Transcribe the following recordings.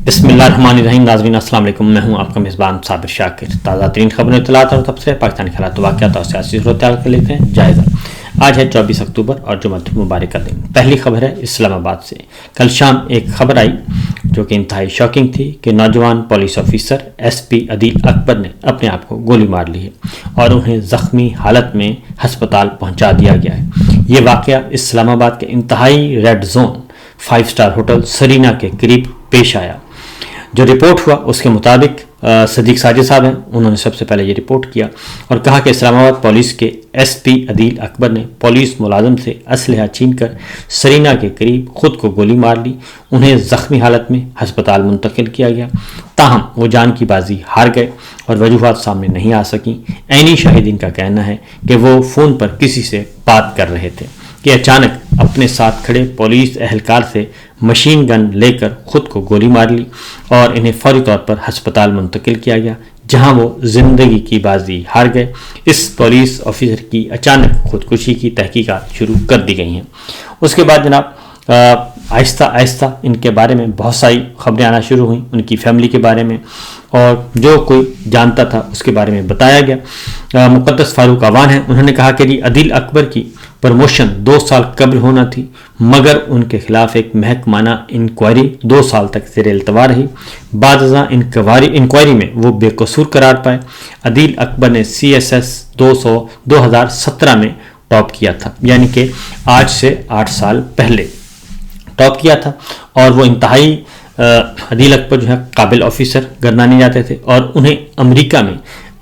بسم اللہ الرحمن الرحیم. ناظرین السلام علیکم. میں ہوں آپ کا میزبان صابر شاکر. تازہ ترین خبریں، اطلاعات اور تبصرے پاکستانی حالات، واقعات اور سیاسی صورتحال کا لیتے ہیں جائزہ. آج ہے 24 اکتوبر اور جمعہ مبارک کا دن. پہلی خبر ہے اسلام آباد سے. کل شام ایک خبر آئی جو کہ انتہائی شاکنگ تھی کہ نوجوان پولیس آفیسر ایس پی عدیل اکبر نے اپنے آپ کو گولی مار لی ہے اور انہیں زخمی حالت میں ہسپتال پہنچا دیا گیا ہے. یہ واقعہ اسلام آباد کے انتہائی red zone 5 star hotel Serena کے قریب پیش آیا. جو رپورٹ ہوا اس کے مطابق صدیق ساجد صاحب ہیں، انہوں نے سب سے پہلے یہ رپورٹ کیا اور کہا کہ اسلام آباد پولیس کے ایس پی عدیل اکبر نے پولیس ملازم سے اسلحہ چھین کر سرینا کے قریب خود کو گولی مار لی. انہیں زخمی حالت میں ہسپتال منتقل کیا گیا، تاہم وہ جان کی بازی ہار گئے اور وجوہات سامنے نہیں آ سکیں. عینی شاہدین کا کہنا ہے کہ وہ فون پر کسی سے بات کر رہے تھے کہ اچانک اپنے ساتھ کھڑے پولیس اہلکار سے مشین گن لے کر خود کو گولی مار لی اور انہیں فوری طور پر ہسپتال منتقل کیا گیا، جہاں وہ زندگی کی بازی ہار گئے. اس پولیس آفیسر کی اچانک خودکشی کی تحقیقات شروع کر دی گئی ہیں. اس کے بعد جناب آہستہ آہستہ ان کے بارے میں بہت ساری خبریں آنا شروع ہوئیں، ان کی فیملی کے بارے میں، اور جو کوئی جانتا تھا اس کے بارے میں بتایا گیا. مقدس فاروق عوان ہیں، انہوں نے کہا کہ عدیل اکبر کی پروموشن 2 سال قبل ہونا تھی، مگر ان کے خلاف ایک محکمانہ انکوائری 2 سال تک زیر التوا رہی. بعد ازاں انکوائری میں وہ بے قصور قرار پائے. عدیل اکبر نے CSS 2017 میں ٹاپ کیا تھا، یعنی کہ آج سے 8 سال پہلے ٹاپ کیا تھا، اور وہ انتہائی عدیل اکبر جو ہے قابل آفیسر گردانے جاتے تھے اور انہیں امریکہ میں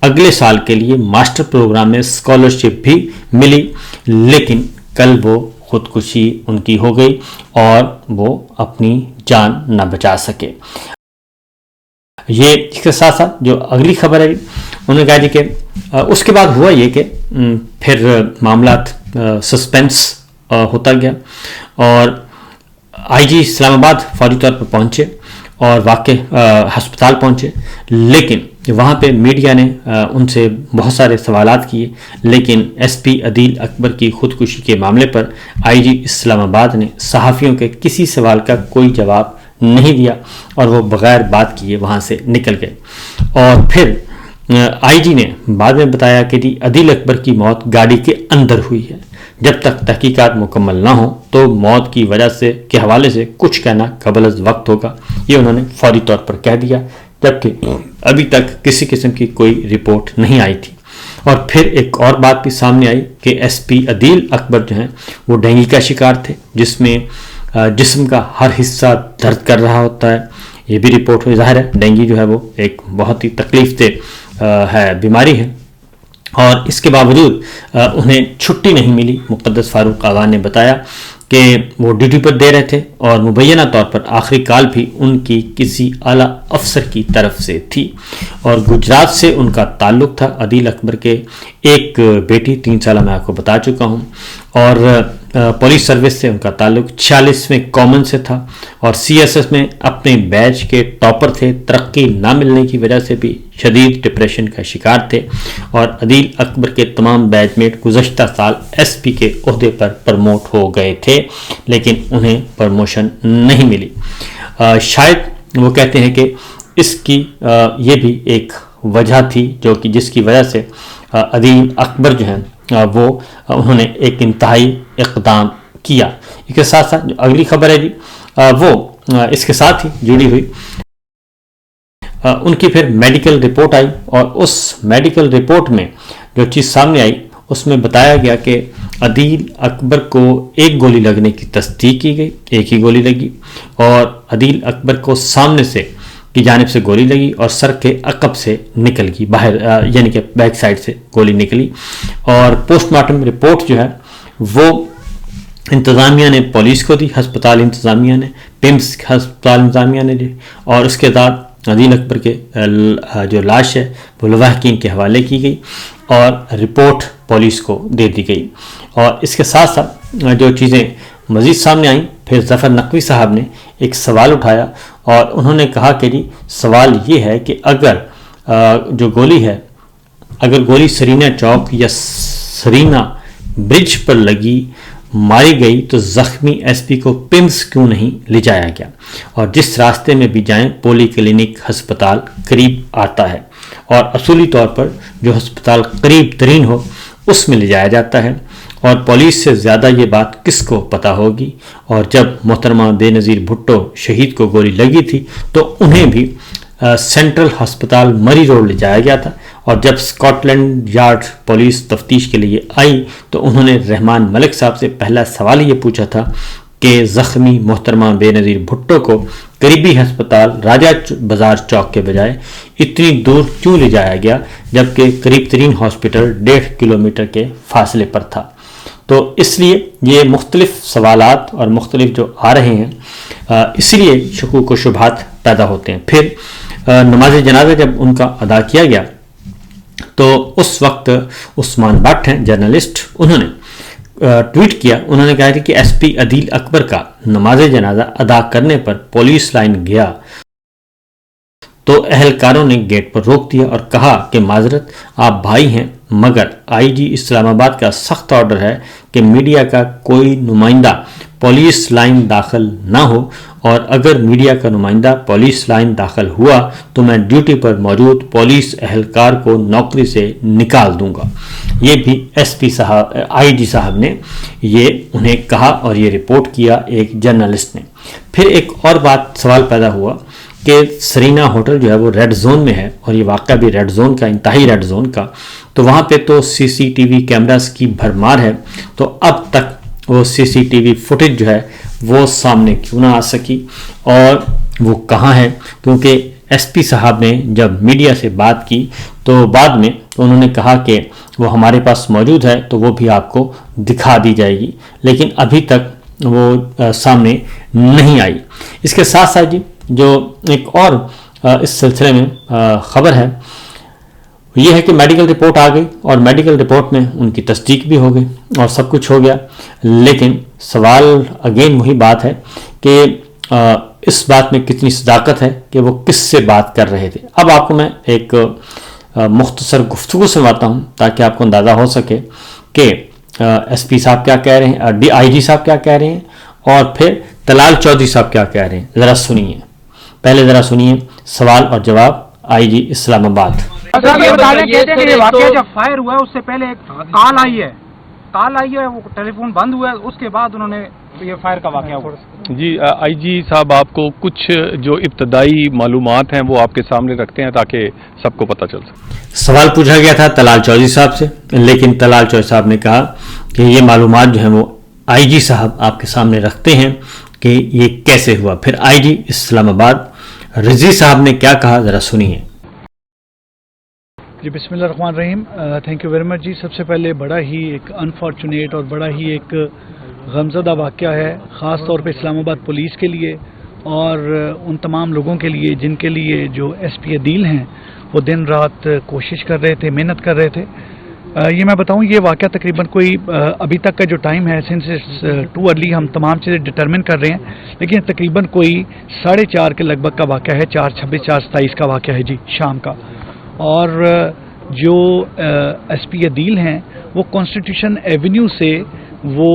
اگلے سال کے لیے ماسٹر پروگرام میں اسکالرشپ بھی ملی. لیکن کل وہ خودکشی ان کی ہو گئی اور وہ اپنی جان نہ بچا سکے. یہ اس کے ساتھ ساتھ جو اگلی خبر ہے انہوں نے کہا جی کہ اس کے بعد ہوا یہ کہ پھر معاملات سسپینس ہوتا گیا اور آئی جی اسلام آباد فوری طور پر پہنچے اور واقع ہسپتال پہنچے، لیکن وہاں پہ میڈیا نے ان سے بہت سارے سوالات کیے، لیکن ایس پی عدیل اکبر کی خودکشی کے معاملے پر آئی جی اسلام آباد نے صحافیوں کے کسی سوال کا کوئی جواب نہیں دیا اور وہ بغیر بات کیے وہاں سے نکل گئے. اور پھر آئی جی نے بعد میں بتایا کہ عدیل اکبر کی موت گاڑی کے اندر ہوئی ہے. جب تک تحقیقات مکمل نہ ہوں تو موت کی وجہ سے کے حوالے سے کچھ کہنا قبل از وقت ہوگا، یہ انہوں نے فوری طور پر کہہ دیا، جبکہ ابھی تک کسی قسم کی کوئی رپورٹ نہیں آئی تھی. اور پھر ایک اور بات بھی سامنے آئی کہ ایس پی عدیل اکبر جو ہیں وہ ڈینگی کا شکار تھے، جس میں جسم کا ہر حصہ درد کر رہا ہوتا ہے. یہ بھی رپورٹ ہوئی. ظاہر ہے ڈینگی جو ہے وہ ایک بہت ہی تکلیف دہ بیماری ہے، اور اس کے باوجود انہیں چھٹی نہیں ملی. مقدس فاروق عوان نے بتایا کہ وہ ڈیوٹی پر دے رہے تھے اور مبینہ طور پر آخری کال بھی ان کی کسی اعلیٰ افسر کی طرف سے تھی، اور گجرات سے ان کا تعلق تھا. عدیل اکبر کے ایک بیٹی 3 سالہ میں آپ کو بتا چکا ہوں، اور پولیس سروس سے ان کا تعلق 46ویں کامن سے تھا، اور CSS میں اپنے بیچ کے ٹاپر تھے. ترقی نہ ملنے کی وجہ سے بھی شدید ڈپریشن کا شکار تھے، اور عدیل اکبر کے تمام بیچ میٹ گزشتہ سال SP کے عہدے پر پرموٹ ہو گئے تھے، لیکن انہیں پرموشن نہیں ملی. شاید وہ کہتے ہیں کہ اس کی یہ بھی ایک وجہ تھی جو کہ جس کی وجہ سے عدیل اکبر جو ہیں وہ انہوں نے ایک انتہائی اقدام کیا. اس کے ساتھ ساتھ جو اگلی خبر ہے وہ اس کے ساتھ ہی جڑی ہوئی. ان کی پھر میڈیکل رپورٹ آئی، اور اس میڈیکل رپورٹ میں جو چیز سامنے آئی اس میں بتایا گیا کہ عدیل اکبر کو ایک گولی لگنے کی تصدیق کی گئی، ایک ہی گولی لگی، اور عدیل اکبر کو سامنے سے کی جانب سے گولی لگی اور سر کے عقب سے نکل گئی باہر، یعنی کہ بیک سائڈ سے گولی نکلی. اور پوسٹ مارٹم رپورٹ جو ہے وہ انتظامیہ نے پولیس کو دی، ہسپتال انتظامیہ نے، پمس ہسپتال انتظامیہ نے دی، اور اس کے بعد عدیل اکبر کے جو لاش ہے وہ لواحقین کے حوالے کی گئی اور رپورٹ پولیس کو دے دی گئی. اور اس کے ساتھ ساتھ جو چیزیں مزید سامنے آئیں، پھر ظفر نقوی صاحب نے ایک سوال اٹھایا اور انہوں نے کہا کہ سوال یہ ہے کہ اگر جو گولی ہے، اگر گولی سرینا چوک یا سرینا برج پر لگی मारी गई तो जख्मी एसपी को पिम्स क्यों नहीं ले जाया गया, और जिस रास्ते में भी जाएं पोली क्लिनिक हस्पताल करीब आता है और असूली तौर पर जो हस्पताल करीब तरीन हो उसमें ले जाया जाता है, और पुलिस से ज़्यादा ये बात किसको पता होगी। और जब मोहतरमा बेनज़ीर भुट्टो शहीद को गोली लगी थी तो उन्हें भी सेंट्रल हस्पताल मरी रोड ले जाया गया था, और जब स्कॉटलैंड यार्ड पुलिस तफ्तीश के लिए आई तो उन्होंने रहमान मलिक साहब से पहला सवाल ये पूछा था कि ज़ख्मी मोहतरमा बेनज़ीर भुट्टो को करीबी हस्पताल राजा बाजार चौक के बजाय इतनी दूर क्यों ले जाया गया, जबकि करीब तरीन हॉस्पिटल 1.5 किलोमीटर के फासले पर था। तो इसलिए ये मुख्तलिफ सवालात और मुख्तलिफ जो आ रहे हैं, इसलिए शकूक व शुबहात पैदा होते हैं। फिर नमाज जनाजा जब उनका अदा किया गया तो उस वक्त उस्मान भट्ट हैं जर्नलिस्ट, उन्होंने ट्वीट किया, उन्होंने कहा कि एसपी अदील अकबर का नमाज जनाजा अदा करने पर पुलिस लाइन गया तो अहलकारों ने गेट पर रोक दिया और कहा कि माजरत आप भाई हैं, मगर आईजी इस्लामाबाद का सख्त ऑर्डर है कि मीडिया का कोई नुमाइंदा पुलिस लाइन दाखिल ना हो, और अगर मीडिया का नुमाइंदा पुलिस लाइन दाखिल हुआ तो मैं ड्यूटी पर मौजूद पुलिस एहलकार को नौकरी से निकाल दूंगा। ये भी एसपी साहब आईजी साहब ने ये उन्हें कहा और ये रिपोर्ट किया एक जर्नलिस्ट ने। फिर एक और बात सवाल पैदा हुआ कि सरीना होटल जो है वो रेड जोन में है, और ये वाक़या भी रेड जोन का, इंतहाई रेड जोन का, तो वहाँ पे तो सीसीटीवी कैमरास की भरमार है, तो अब तक वो सीसीटीवी फुटेज जो है वो सामने क्यों ना आ सकी और वो कहाँ है, क्योंकि एसपी साहब ने जब मीडिया से बात की तो बाद में तो उन्होंने कहा कि वो हमारे पास मौजूद है तो वो भी आपको दिखा दी जाएगी, लेकिन अभी तक वो सामने नहीं आई। इसके साथ साथ जी जो एक और इस सिलसिले में ख़बर है ये है कि मेडिकल रिपोर्ट आ गई और मेडिकल रिपोर्ट में उनकी तस्दीक भी हो गई और सब कुछ हो गया, लेकिन सवाल अगेन वही बात है कि इस बात में कितनी सदाकत है कि वो किससे बात कर रहे थे। अब आपको मैं एक मुख्तसर गुफ्तगू सुनवाता हूँ ताकि आपको अंदाज़ा हो सके कि एसपी साहब क्या कह रहे हैं, आईजी साहब क्या कह रहे हैं और फिर तलाल चौधरी साहब क्या कह रहे हैं। ज़रा सुनिए, पहले ज़रा सुनिए सवाल और जवाब आईजी इस्लामाबाद। जब फायर हुआ है उससे पहले एक कॉल आई है, वो टेलीफोन बंद हुआ है, उसके बाद उन्होंने ये फायर का वाकया हुआ। जी आईजी साहब आपको कुछ जो इब्तदाई मालूमात हैं वो आपके सामने रखते हैं ताकि सबको पता चल सके। सवाल पूछा गया था तलाल चौधरी साहब से, लेकिन तलाल चौधरी साहब ने कहा कि ये मालूमात जो है वो आईजी साहब आपके सामने रखते हैं कि ये कैसे हुआ। फिर आईजी इस्लामाबाद रिजी साहब ने क्या कहा, जरा सुनिए। जी बिस्मिल्लाहिर्रहमानिर्रहीम, थैंक यू वेरी मच जी। सबसे पहले बड़ा ही एक अनफॉर्चुनेट और बड़ा ही एक गमज़दा वाक़या है, ख़ास तौर पे इस्लामाबाद पुलिस के लिए और उन तमाम लोगों के लिए जिनके लिए जो एसपी अदील हैं वो दिन रात कोशिश कर रहे थे, मेहनत कर रहे थे। ये मैं बताऊं, ये वाक़या तकरीबन कोई अभी तक का जो टाइम है सिंस इट्स टू अर्ली, हम तमाम चीज़ें डिटरमिन कर रहे हैं, लेकिन तकरीबन कोई 4:30 के लगभग का वाक़या है, 4:26 4:27 का वाक़या है जी शाम का। और जो एसपी अदील हैं वो कॉन्स्टिट्यूशन एवेन्यू से वो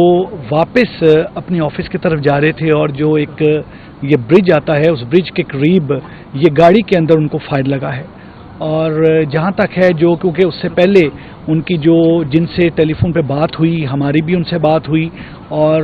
वापस अपनी ऑफिस की तरफ जा रहे थे और जो एक ये ब्रिज आता है उस ब्रिज के करीब ये गाड़ी के अंदर उनको फायर लगा है। और जहाँ तक है जो, क्योंकि उससे पहले उनकी जो जिनसे टेलीफोन पे बात हुई, हमारी भी उनसे बात हुई और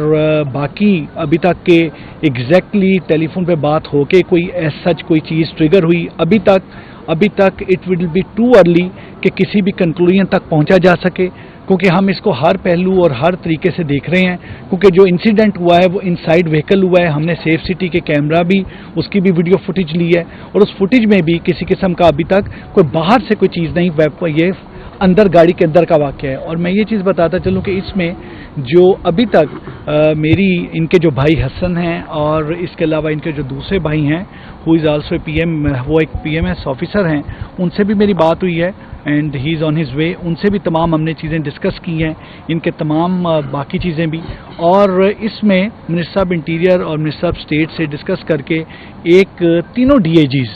बाकी अभी तक के एग्जैक्टली टेलीफोन पे बात हो के कोई सच कोई चीज़ ट्रिगर हुई अभी तक it will be too early कि किसी भी कंक्लूजन तक पहुंचा जा सके, क्योंकि हम इसको हर पहलू और हर तरीके से देख रहे हैं। क्योंकि जो इंसिडेंट हुआ है वो इनसाइड व्हीकल हुआ है, हमने सेफ सिटी के कैमरा भी उसकी भी वीडियो फुटेज ली है और उस फुटेज में भी किसी किस्म का अभी तक कोई बाहर से कोई चीज़ नहीं, ये अंदर गाड़ी के अंदर का वाक़या है। और मैं ये चीज़ बताता चलूँ कि इसमें जो अभी तक मेरी इनके जो भाई हसन हैं और इसके अलावा इनके जो दूसरे भाई हैं हु इज़ आल्सो पीएम, वो एक पीएमएस ऑफिसर हैं, उनसे भी मेरी बात हुई है and he is on his way. उनसे भी तमाम हमने चीज़ें डिस्कस की हैं, इनके तमाम बाकी चीज़ें भी। और इसमें मिनिस्टर ऑफ इंटीरियर और मिनिस्टर ऑफ स्टेट से डिस्कस करके एक तीनों डीआईजीज़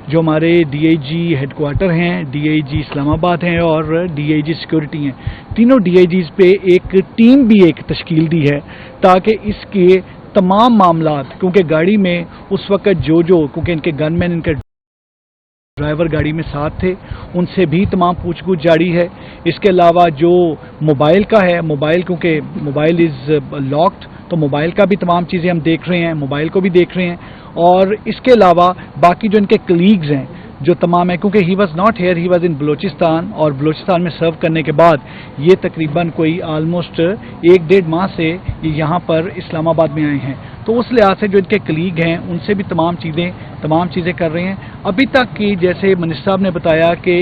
जो हमारे DIG हेड क्वार्टर हैं, DIG इस्लामाबाद हैं और DIG सिक्योरिटी हैं, तीनों DIGs पे एक टीम भी एक तश्कील दी है ताकि इसके तमाम मामलात, क्योंकि गाड़ी में उस वक्त क्योंकि इनके गनमैन, इनके ड्राइवर गाड़ी में साथ थे, उनसे भी तमाम पूछगछ जारी है। इसके अलावा जो मोबाइल का है, मोबाइल क्योंकि मोबाइल इज़ लॉक्ड, तो मोबाइल का भी तमाम चीज़ें हम देख रहे हैं, मोबाइल को भी देख रहे हैं। और इसके अलावा बाकी जो इनके कलीग्स हैं जो तमाम है, क्योंकि he was not here, he was in Balochistan, और बलूचिस्तान में सर्व करने के बाद ये तकरीबन कोई ऑलमोस्ट 1-1.5 माह से ये यहाँ पर इस्लामाबाद में आए हैं। तो उस लिहाज से जो इनके कलीग हैं उनसे भी तमाम चीज़ें कर रहे हैं। अभी तक की, जैसे मिनिस्टर साहब ने बताया कि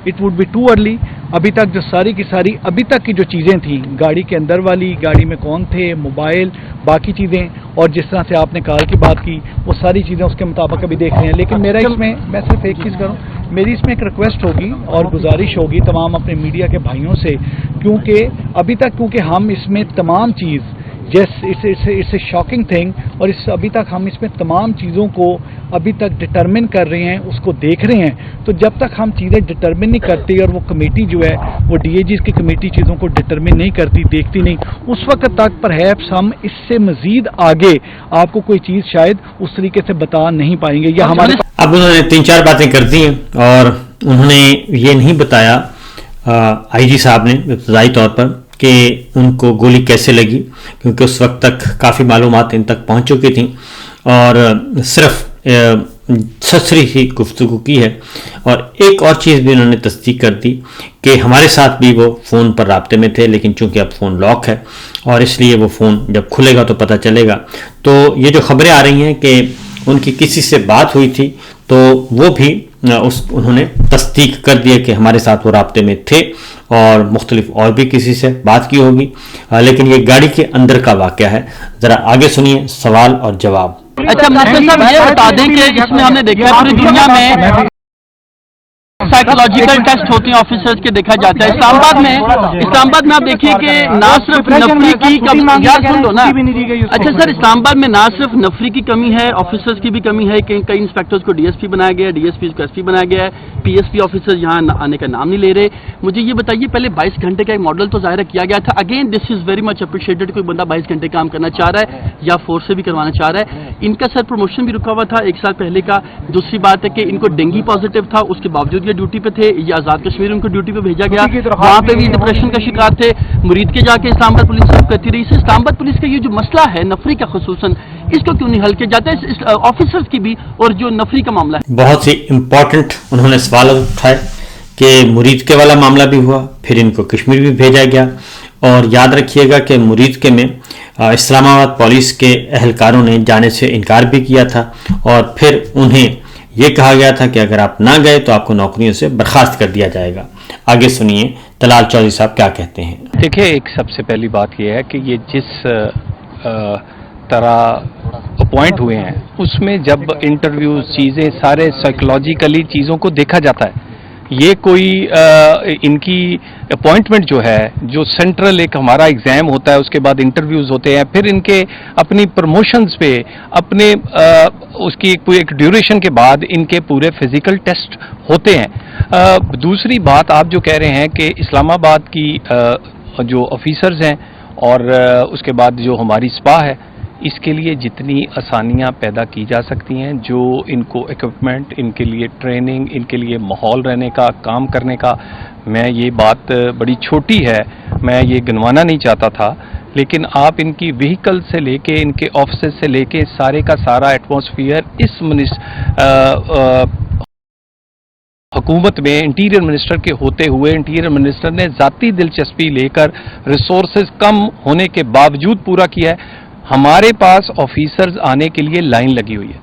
it would be too early, अभी तक जो सारी की सारी अभी तक की जो चीज़ें थी, गाड़ी के अंदर वाली, गाड़ी में कौन थे, मोबाइल, बाकी चीज़ें, और जिस तरह से आपने कार की बात की, वो सारी चीज़ें उसके मुताबिक अभी देख रहे हैं। लेकिन मेरा इसमें, मैं सिर्फ एक चीज़ करूँ, मेरी इसमें एक रिक्वेस्ट होगी और गुजारिश होगी तमाम अपने मीडिया के भाइयों से, क्योंकि अभी तक हम इसमें तमाम चीज़, इट्स ए शॉकिंग थिंग, और अभी तक हम इसमें तमाम चीज़ों को अभी तक डिटरमिन कर रहे हैं, उसको देख रहे हैं। तो जब तक हम चीज़ें डिटरमिन नहीं करते और वो कमेटी जो है, वो DIGs की कमेटी चीज़ों को डिटरमिन नहीं करती, देखती नहीं, उस वक्त तक परहैप्स हम इससे मज़ीद आगे आपको कोई चीज़ शायद उस तरीके से बता नहीं पाएंगे। या हमारे अब उन्होंने 3-4 बातें कर दी हैं और उन्होंने ये नहीं बताया IG साहब ने इब्तदाई तौर पर कि उनको गोली कैसे लगी, क्योंकि उस वक्त तक काफ़ी मालूमात इन तक पहुंच चुकी थी और सिर्फ ससरी ही गुफ्तगू की है। और एक और चीज़ भी उन्होंने तस्दीक कर दी कि हमारे साथ भी वो फ़ोन पर राब्ते में थे, लेकिन चूंकि अब फ़ोन लॉक है और इसलिए वो फ़ोन जब खुलेगा तो पता चलेगा। तो ये जो खबरें आ रही हैं कि उनकी किसी से बात हुई थी, तो वो भी उन्होंने तस्दीक कर दिया कि हमारे साथ वो राब्ते में थे और मुख्तलिफ और भी किसी से बात की होगी। लेकिन ये गाड़ी के अंदर का वाक़या है, ज़रा आगे सुनिए सवाल और जवाब। अच्छा मिनिस्टर साहब, ये बता दें कि इसमें हमने देखा है पूरी दुनिया में साइकोलॉजिकल टेस्ट होते हैं ऑफिसर्स के, देखा जाता है। इस्लामाबाद में आप देखिए कि ना सिर्फ नफरी की कमी, यार सुन लो ना, अच्छा सर, इस्लामाबाद में ना सिर्फ नफरी की कमी है, ऑफिसर्स की भी कमी है। कई इंस्पेक्टर्स को DSP बनाया गया है, DSP को SP बनाया गया है, PSP ऑफिसर्स यहाँ आने का नाम नहीं ले रहे। मुझे ये बताइए, पहले 22 घंटे का एक मॉडल तो जाहिर किया गया था। Again this is very much appreciated, कोई बंदा 22 घंटे काम करना चाह रहा है या फोर्स से भी करवाना चाह रहा है। इनका सर प्रमोशन भी रुका हुआ था 1 साल पहले का। दूसरी बात है कि इनको डेंगू पॉजिटिव था, उसके बावजूद ये ड्यूटी पे थे। ये आजाद कश्मीर उनको ड्यूटी पे भेजा गया, वहां पे भी डिप्रेशन का शिकार थे। मुरीद के जाके इस्लामाबाद पुलिस सब कहती रही। से इस्लामाबाद पुलिस का ये जो मसला है नफरी का, खुसूसन, इसको क्यों नहीं हल किया जाता है ऑफिसर्स की भी, और जो नफरी का मामला है। बहुत ही इंपॉर्टेंट उन्होंने सवाल उठाए कि मुरीद के वाला मामला भी हुआ, फिर इनको कश्मीर भी भेजा गया। और याद रखिएगा कि मुरीद के में इस्लामाबाद पुलिस के अहलकारों ने जाने से इनकार भी किया था और फिर उन्हें ये कहा गया था कि अगर आप ना गए तो आपको नौकरियों से बर्खास्त कर दिया जाएगा। आगे सुनिए तलाल चौधरी साहब क्या कहते हैं। देखिए, एक सबसे पहली बात यह है कि ये जिस तरह अपॉइंट हुए हैं उसमें जब इंटरव्यू चीज़ें सारे साइकोलॉजिकली चीज़ों को देखा जाता है। ये कोई इनकी अपॉइंटमेंट जो है, जो सेंट्रल एक हमारा एग्जाम होता है, उसके बाद इंटरव्यूज होते हैं, फिर इनके अपनी प्रमोशंस पे अपने उसकी एक ड्यूरेशन के बाद इनके पूरे फिजिकल टेस्ट होते हैं। दूसरी बात आप जो कह रहे हैं कि इस्लामाबाद की जो ऑफिसर्स हैं और उसके बाद जो हमारी स्पा है, इसके लिए जितनी आसानियां पैदा की जा सकती हैं, जो इनको इक्विपमेंट, इनके लिए ट्रेनिंग, इनके लिए माहौल रहने का, काम करने का, मैं ये बात बड़ी छोटी है, मैं ये गिनवाना नहीं चाहता था, लेकिन आप इनकी व्हीकल से लेके, इनके ऑफिस से लेके सारे का सारा एटमॉस्फेयर इस हुकूमत में इंटीरियर मिनिस्टर के होते हुए इंटीरियर मिनिस्टर ने ज़ाती दिलचस्पी लेकर रिसोर्सेज कम होने के बावजूद पूरा किया है। हमारे पास ऑफिसर्स आने के लिए लाइन लगी हुई है।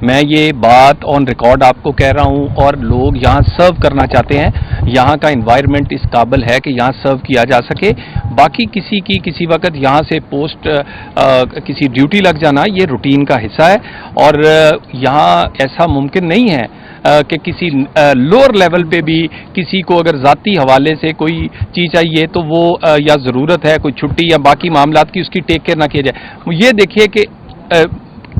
मैं ये बात ऑन रिकॉर्ड आपको कह रहा हूँ, और लोग यहाँ सर्व करना चाहते हैं। यहाँ का एनवायरनमेंट इस काबिल है कि यहाँ सर्व किया जा सके। बाकी किसी की किसी वक्त यहाँ से पोस्ट किसी ड्यूटी लग जाना, ये रूटीन का हिस्सा है, और यहाँ ऐसा मुमकिन नहीं है कि किसी लोअर लेवल पे भी किसी को अगर ज़ाती हवाले से कोई चीज़ चाहिए तो वो या ज़रूरत है कोई छुट्टी या बाकी मामलात की, उसकी टेक केयर ना किया जाए। ये देखिए कि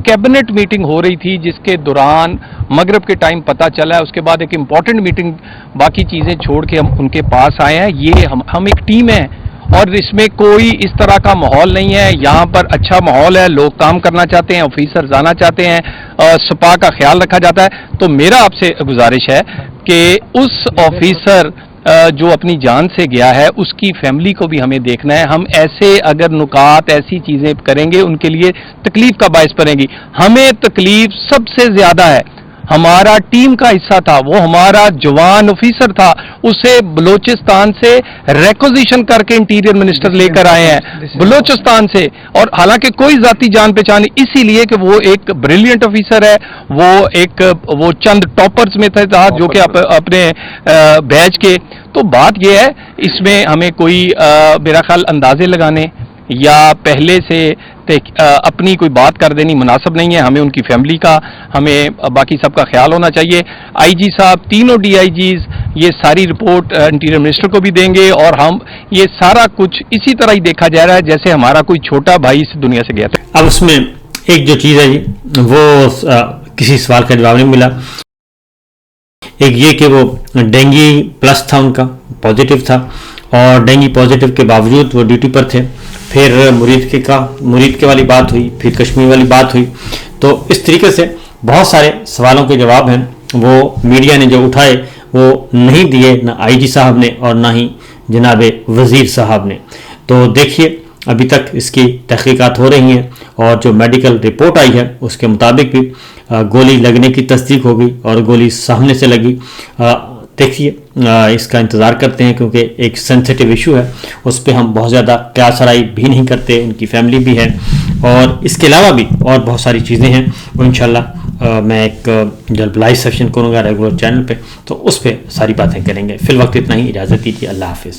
कैबिनेट मीटिंग हो रही थी जिसके दौरान मगरिब के टाइम पता चला है, उसके बाद एक इम्पॉर्टेंट मीटिंग, बाकी चीज़ें छोड़ के हम उनके पास आए हैं। ये हम एक टीम है और इसमें कोई इस तरह का माहौल नहीं है। यहाँ पर अच्छा माहौल है, लोग काम करना चाहते हैं, ऑफिसर आना चाहते हैं, सपा का ख्याल रखा जाता है। तो मेरा आपसे गुजारिश है कि उस ऑफिसर जो अपनी जान से गया है उसकी फैमिली को भी हमें देखना है। हम ऐसे अगर नुकात ऐसी चीज़ें करेंगे उनके लिए तकलीफ का बायस बनेगी। हमें तकलीफ सबसे ज़्यादा है, हमारा टीम का हिस्सा था, वो हमारा जवान ऑफिसर था, उसे बलूचिस्तान से रेक्विजिशन करके इंटीरियर मिनिस्टर लेकर आए हैं बलूचिस्तान से, और हालांकि कोई जाती जान पहचान नहीं, इसीलिए कि वो एक ब्रिलियंट ऑफिसर है, वो चंद टॉपर्स में था जो कि अपने बैच के। तो बात यह है, इसमें हमें कोई मेरा ख्याल अंदाजे लगाने या पहले से अपनी कोई बात कर देनी मुनासिब नहीं है। हमें उनकी फैमिली का, हमें बाकी सबका ख्याल होना चाहिए। आईजी साहब, तीनों डीआईजीज ये सारी रिपोर्ट इंटीरियर मिनिस्टर को भी देंगे, और हम ये सारा कुछ इसी तरह ही देखा जा रहा है जैसे हमारा कोई छोटा भाई इस दुनिया से गया था। अब उसमें एक जो चीज़ है जी, वो किसी सवाल का जवाब नहीं मिला। एक ये कि वो डेंगू प्लस था, उनका पॉजिटिव था, और डेंगू पॉजिटिव के बावजूद वो ड्यूटी पर थे। फिर मुरीद के वाली बात हुई, फिर कश्मीर वाली बात हुई। तो इस तरीके से बहुत सारे सवालों के जवाब हैं वो मीडिया ने जो उठाए वो नहीं दिए, ना आईजी साहब ने और ना ही जनाब वजीर साहब ने। तो देखिए, अभी तक इसकी तहकीकात हो रही हैं, और जो मेडिकल रिपोर्ट आई है उसके मुताबिक भी गोली लगने की तस्दीक हो गई और गोली सामने से लगी। देखिए, इसका इंतज़ार करते हैं, क्योंकि एक सेंसिटिव इशू है, उस पर हम बहुत ज़्यादा क्यासराई भी नहीं करते। उनकी फैमिली भी है, और इसके अलावा भी और बहुत सारी चीज़ें हैं। वो इंशाल्लाह मैं एक जब लाइव सेशन करूँगा रेगुलर चैनल पे, तो उस पर सारी बातें करेंगे। फिल वक्त इतना ही, इजाज़त दीजिए, अल्लाह हाफिज़।